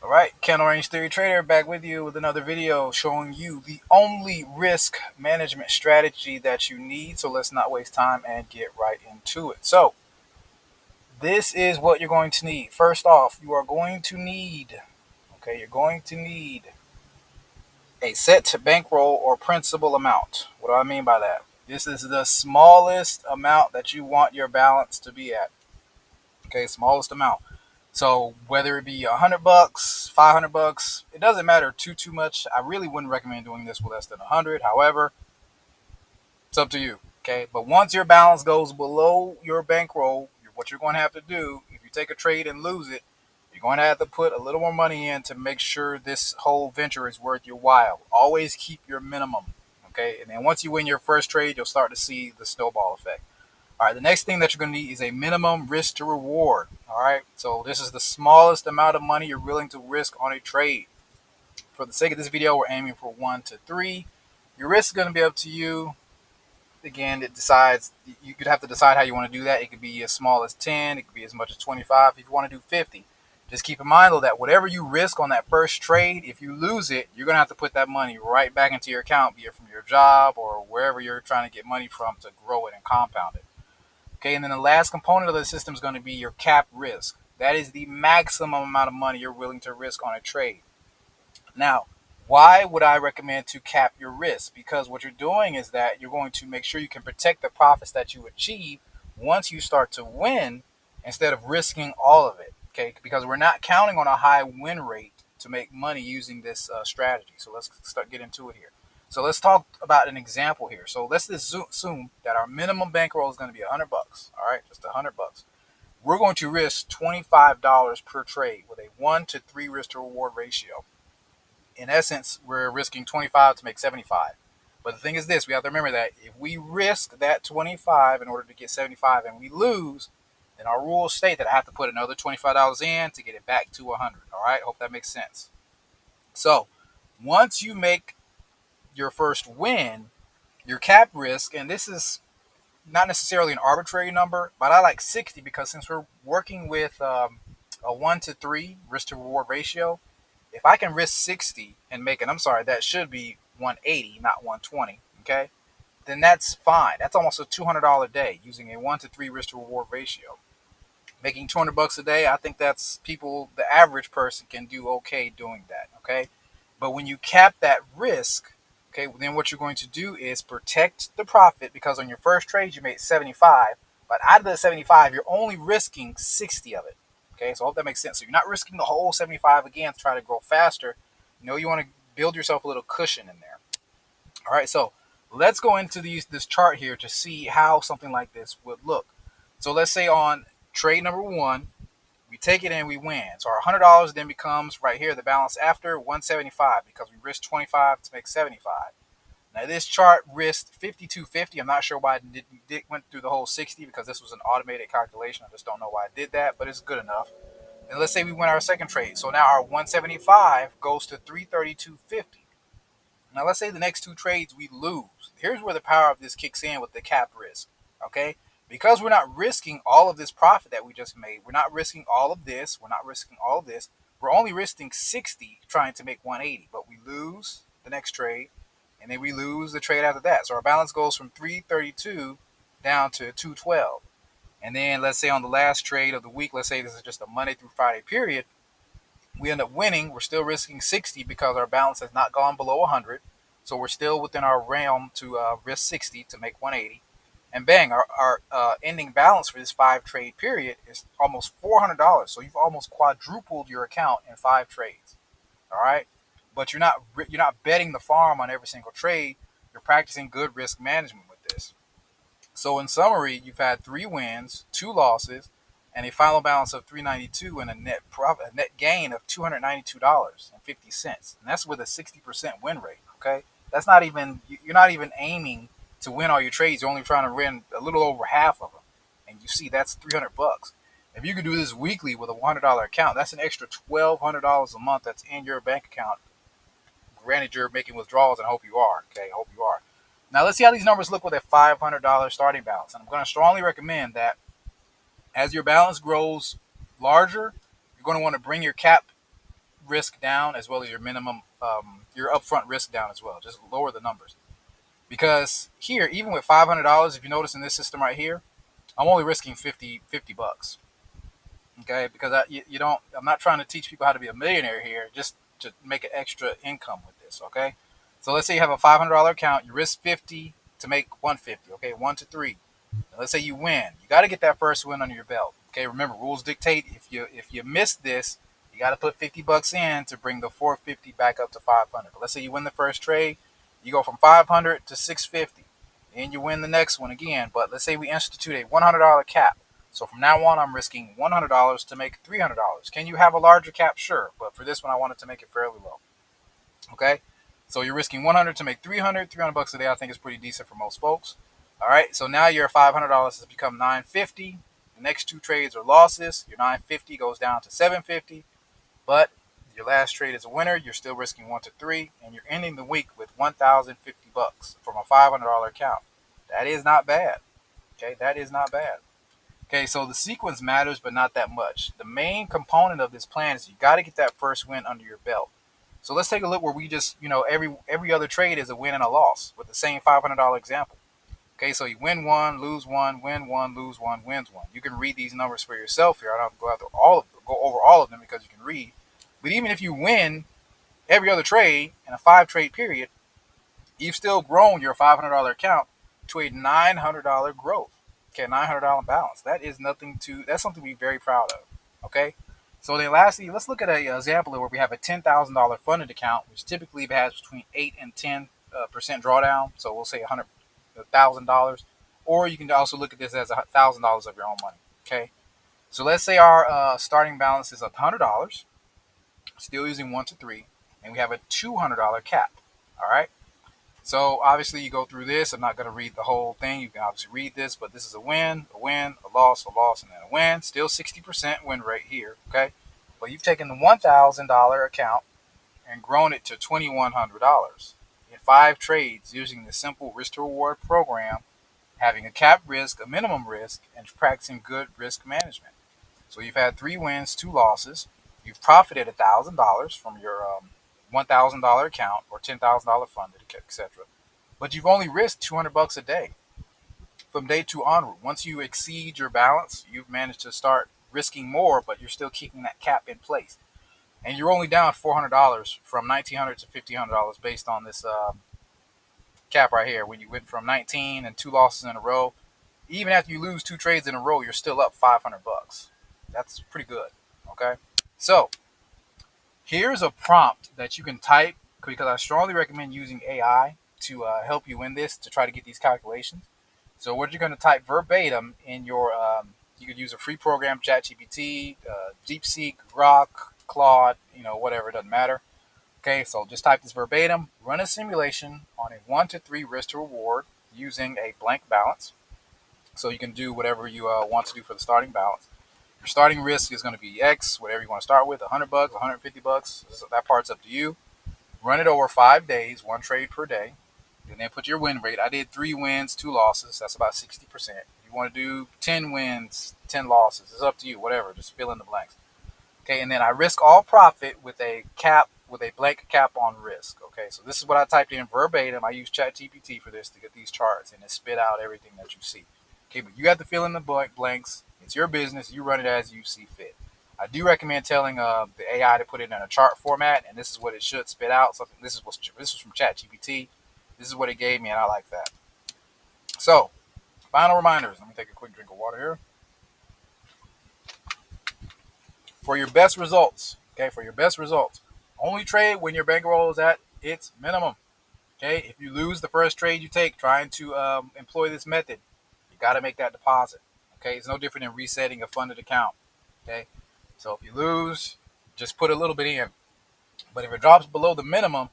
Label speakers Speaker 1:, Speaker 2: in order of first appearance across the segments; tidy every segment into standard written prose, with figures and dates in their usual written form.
Speaker 1: All right, Candle Range Theory Trader back with you with another video showing you the only risk management strategy that you need. So let's not waste time and get right into it. So this is what you're going to need. First off, you are going to need, you're going to need a set bankroll or principal amount. What do I mean by that? This is the smallest amount that you want your balance to be at. Okay, smallest amount. So whether it be $100, $500, it doesn't matter too much. I really wouldn't recommend doing this with less than 100. However, it's up to you. Okay, but once your balance goes below your bankroll, what you're going to have to do if you take a trade and lose it, you're going to have to put a little more money in to make sure this whole venture is worth your while. Always keep your minimum. Okay, and then once you win your first trade, you'll start to see the snowball effect. All right, the next thing that you're going to need is a minimum risk to reward. All right, so this is the smallest amount of money you're willing to risk on a trade. For the sake of this video, we're aiming for 1 to 3. Your risk is going to be up to you. Again, it decides, you could have to decide how you want to do that. It could be as small as 10, it could be as much as 25 if you want to do 50. Just keep in mind though that whatever you risk on that first trade, if you lose it, you're going to have to put that money right back into your account, be it from your job or wherever you're trying to get money from to grow it and compound it. Okay, and then the last component of the system is going to be your cap risk. That is the maximum amount of money you're willing to risk on a trade. Now, why would I recommend to cap your risk? Because what you're doing is that you're going to make sure you can protect the profits that you achieve once you start to win instead of risking all of it. Okay, because we're not counting on a high win rate to make money using this strategy. So let's start getting into it here. So let's talk about an example here. So let's just assume that our minimum bankroll is going to be $100. All right, just $100. We're going to risk $25 per trade with a 1 to 3 risk to reward ratio. In essence, we're risking 25 to make 75. But the thing is this, we have to remember that if we risk that 25 in order to get 75 and we lose, then our rules state that I have to put another $25 in to get it back to 100. All right, hope that makes sense. So once you make your first win, your cap risk, and this is not necessarily an arbitrary number, but I like 60 because since we're working with a 1 to 3 risk to reward ratio, if I can risk 60 and make it, I'm sorry, that should be 180, not 120, okay? Then that's fine. That's almost a $200 day using a 1 to 3 risk to reward ratio. Making $200 a day, I think that's people, the average person can do okay doing that, okay? But when you cap that risk, okay, then what you're going to do is protect the profit because on your first trade you made 75, but out of the 75, you're only risking 60 of it. Okay, so I hope that makes sense. So you're not risking the whole 75 again to try to grow faster. You want to build yourself a little cushion in there. All right, so let's go into this chart here to see how something like this would look. So let's say on trade number 1, we take it and we win. So our $100 then becomes right here the balance after 175 because we risked 25 to make 75. Now this chart risked 52.50. I'm not sure why it went through the whole 60 because this was an automated calculation. I just don't know why I did that, but it's good enough. And let's say we win our second trade. So now our 175 goes to 332.50. Now let's say the next 2 trades we lose. Here's where the power of this kicks in with the cap risk. Okay? Because we're not risking all of this profit that we just made. We're not risking all of this. We're not risking all of this. We're only risking 60 trying to make 180. But we lose the next trade. And then we lose the trade after that. So our balance goes from 332 down to 212. And then let's say on the last trade of the week, let's say this is just a Monday through Friday period, we end up winning. We're still risking 60 because our balance has not gone below 100. So we're still within our realm to risk 60 to make 180. And bang, our ending balance for this 5 trade period is almost $400. So you've almost quadrupled your account in 5 trades. All right. But you're not betting the farm on every single trade. You're practicing good risk management with this. So in summary, you've had 3 wins, 2 losses, and a final balance of 392 and a net profit, a net gain of $292.50. And that's with a 60% win rate. Okay, that's not even you're not even aiming to win all your trades. You're only trying to win a little over half of them, and you see that's $300. If you could do this weekly with a $100 account, that's an extra $1,200 a month that's in your bank account. Granted, you're making withdrawals, and I hope you are. Okay, I hope you are. Now let's see how these numbers look with a $500 starting balance. And I'm going to strongly recommend that as your balance grows larger, you're going to want to bring your cap risk down as well as your minimum, your upfront risk down as well. Just lower the numbers. Because here, even with $500, if you notice in this system right here, I'm only risking 50 bucks. Okay, because you don't. I'm not trying to teach people how to be a millionaire here. Just to make an extra income with this. Okay, so let's say you have a $500 account. You risk 50 to make 150. Okay, 1 to 3. Now let's say you win. You got to get that first win under your belt. Okay, remember rules dictate if you miss this, you got to put 50 bucks in to bring the 450 back up to 500. But let's say you win the first trade, you go from 500 to 650, and you win the next one again. But let's say we institute a $100 cap. So from now on, I'm risking $100 to make $300. Can you have a larger cap? Sure, but for this one, I wanted to make it fairly low. Okay, so you're risking 100 to make 300. 300 bucks a day, I think, is pretty decent for most folks. All right, so now your $500 has become 950. The next two trades are losses. Your 950 goes down to 750, but your last trade is a winner. You're still risking 1 to 3, and you're ending the week with 1,050 bucks from a $500 account. That is not bad. Okay, that is not bad. Okay, so the sequence matters, but not that much. The main component of this plan is you got to get that first win under your belt. So let's take a look where we just, every other trade is a win and a loss with the same $500 example. Okay, so you win one, lose one, win one, lose one, wins one. You can read these numbers for yourself here. I don't go over all of them because you can read. But even if you win every other trade in a 5 trade period, you've still grown your $500 account to a $900 growth. Okay, $900 balance. That's something to be very proud of. Okay. So then lastly, let's look at an example where we have a $10,000 funded account, which typically has between 8 and 10% drawdown. So we'll say $100,000, or you can also look at this as $1,000 of your own money. Okay. So let's say our starting balance is $100, still using 1 to 3, and we have a $200 cap. All right. So obviously you go through this. I'm not going to read the whole thing. You can obviously read this, but this is a win, a loss, and then a win. Still 60% win rate here, okay? But you've taken the $1,000 account and grown it to $2,100 in 5 trades using the simple risk to reward program, having a cap risk, a minimum risk, and practicing good risk management. So you've had 3 wins, 2 losses. You've profited $1,000 from your $1,000 account or $10,000 funded, etc. But you've only risked 200 bucks a day from day 2 onward. Once you exceed your balance, you've managed to start risking more, but you're still keeping that cap in place. And you're only down $400 from $1,900 to $1,500 based on this cap right here. When you went from 19 and 2 losses in a row, even after you lose 2 trades in a row, you're still up 500 bucks. That's pretty good. Okay, so here's a prompt that you can type because I strongly recommend using AI to help you in this to try to get these calculations. So what you're going to type verbatim in your, you could use a free program, ChatGPT, DeepSeek, Grok, Claude, whatever, it doesn't matter. Okay, so just type this verbatim, run a simulation on a 1 to 3 risk to reward using a blank balance. So you can do whatever you want to do for the starting balance. Your starting risk is going to be X, whatever you want to start with, 100 bucks, 150 bucks. So that part's up to you. Run it over 5 days, 1 trade per day, and then put your win rate. I did 3 wins, 2 losses. That's about 60%. If you want to do 10 wins, 10 losses, it's up to you, whatever. Just fill in the blanks. Okay, and then I risk all profit with a blank cap on risk. Okay, so this is what I typed in verbatim. I use ChatGPT for this to get these charts, and it spit out everything that you see. Okay, but you have to fill in the blanks. It's your business. You run it as you see fit. I do recommend telling the AI to put it in a chart format, and this is what it should spit out. Something. This is from ChatGPT. This is what it gave me, and I like that. So, final reminders. Let me take a quick drink of water here. For your best results, only trade when your bankroll is at its minimum. Okay, if you lose the first trade you take trying to employ this method, you got to make that deposit. Okay, it's no different than resetting a funded account. Okay, so if you lose, just put a little bit in. But if it drops below the minimum,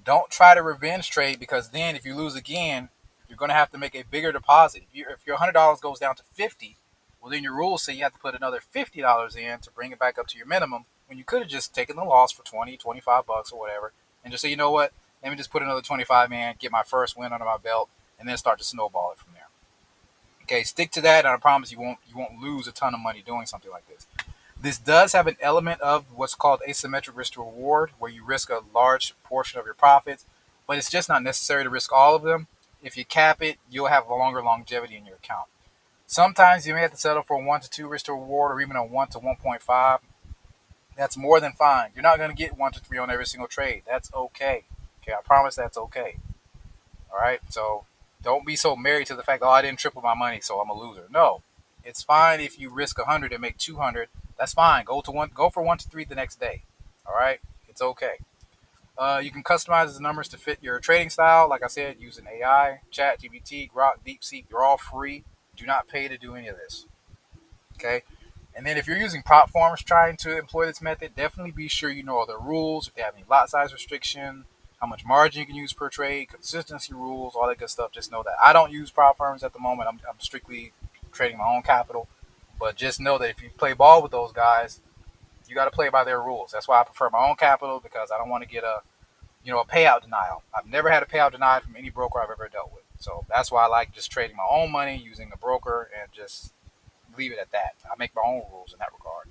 Speaker 1: don't try to revenge trade, because then if you lose again, you're going to have to make a bigger deposit. If your $100 goes down to 50, well, then your rules say you have to put another $50 in to bring it back up to your minimum, when you could have just taken the loss for 20, 25 bucks or whatever, and just say, you know what, let me just put another 25 in, get my first win under my belt, and then start to snowball it from there. Okay, stick to that, and I promise you won't lose a ton of money doing something like this. This does have an element of what's called asymmetric risk to reward, where you risk a large portion of your profits, but it's just not necessary to risk all of them. If you cap it, you'll have a longer longevity in your account. Sometimes you may have to settle for a 1 to 2 risk to reward or even a 1 to 1.5. That's more than fine. You're not going to get 1 to 3 on every single trade. That's okay. Okay, I promise that's okay. All right, so don't be so married to the fact, oh, I didn't triple my money, so I'm a loser. No, it's fine if you risk 100 and make 200. That's fine. Go for 1 to 3 the next day. All right, it's okay. You can customize the numbers to fit your trading style. Like I said, using AI, Chat, GPT, Grok, DeepSeek, they're all free. Do not pay to do any of this. Okay. And then if you're using prop farms trying to employ this method, definitely be sure you know all the rules. If they have any lot size restriction, how much margin you can use per trade, consistency rules, all that good stuff. Just know that I don't use prop firms at the moment. I'm strictly trading my own capital. But just know that if you play ball with those guys, you got to play by their rules. That's why I prefer my own capital, because I don't want to get a payout denial. I've never had a payout denied from any broker I've ever dealt with. So that's why I like just trading my own money using a broker and just leave it at that. I make my own rules in that regard.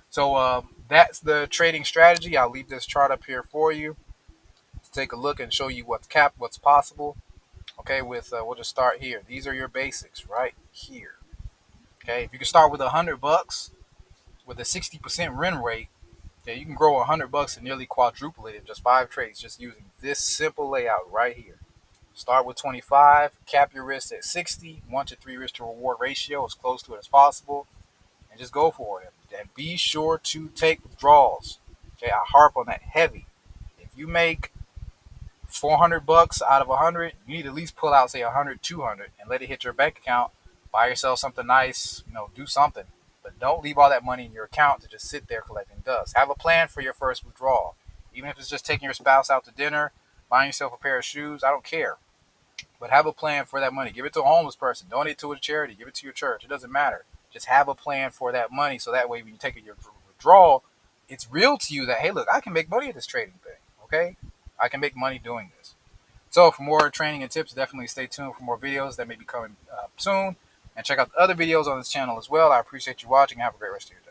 Speaker 1: So that's the trading strategy. I'll leave this chart up here for you to take a look and show you what's capped, what's possible. Okay, we'll just start here. These are your basics right here. Okay, if you can start with $100 with a 60% win rate, okay, you can grow $100 and nearly quadruple it in just 5 trades, just using this simple layout right here. Start with 25, cap your risk at 60, 1 to 3 risk to reward ratio as close to it as possible, and just go for it. And be sure to take withdrawals. Okay, I harp on that heavy. If you make $400 out of 100, you need to at least pull out, say, 100, 200, and let it hit your bank account. Buy yourself something nice, do something. But don't leave all that money in your account to just sit there collecting dust. Have a plan for your first withdrawal. Even if it's just taking your spouse out to dinner, buying yourself a pair of shoes, I don't care. But have a plan for that money. Give it to a homeless person. Donate it to a charity. Give it to your church. It doesn't matter. Just have a plan for that money, so that way when you take your withdrawal, it's real to you that, hey, look, I can make money at this trading thing. Okay? I can make money doing this. So for more training and tips, definitely stay tuned for more videos that may be coming soon. And check out the other videos on this channel as well. I appreciate you watching. Have a great rest of your day.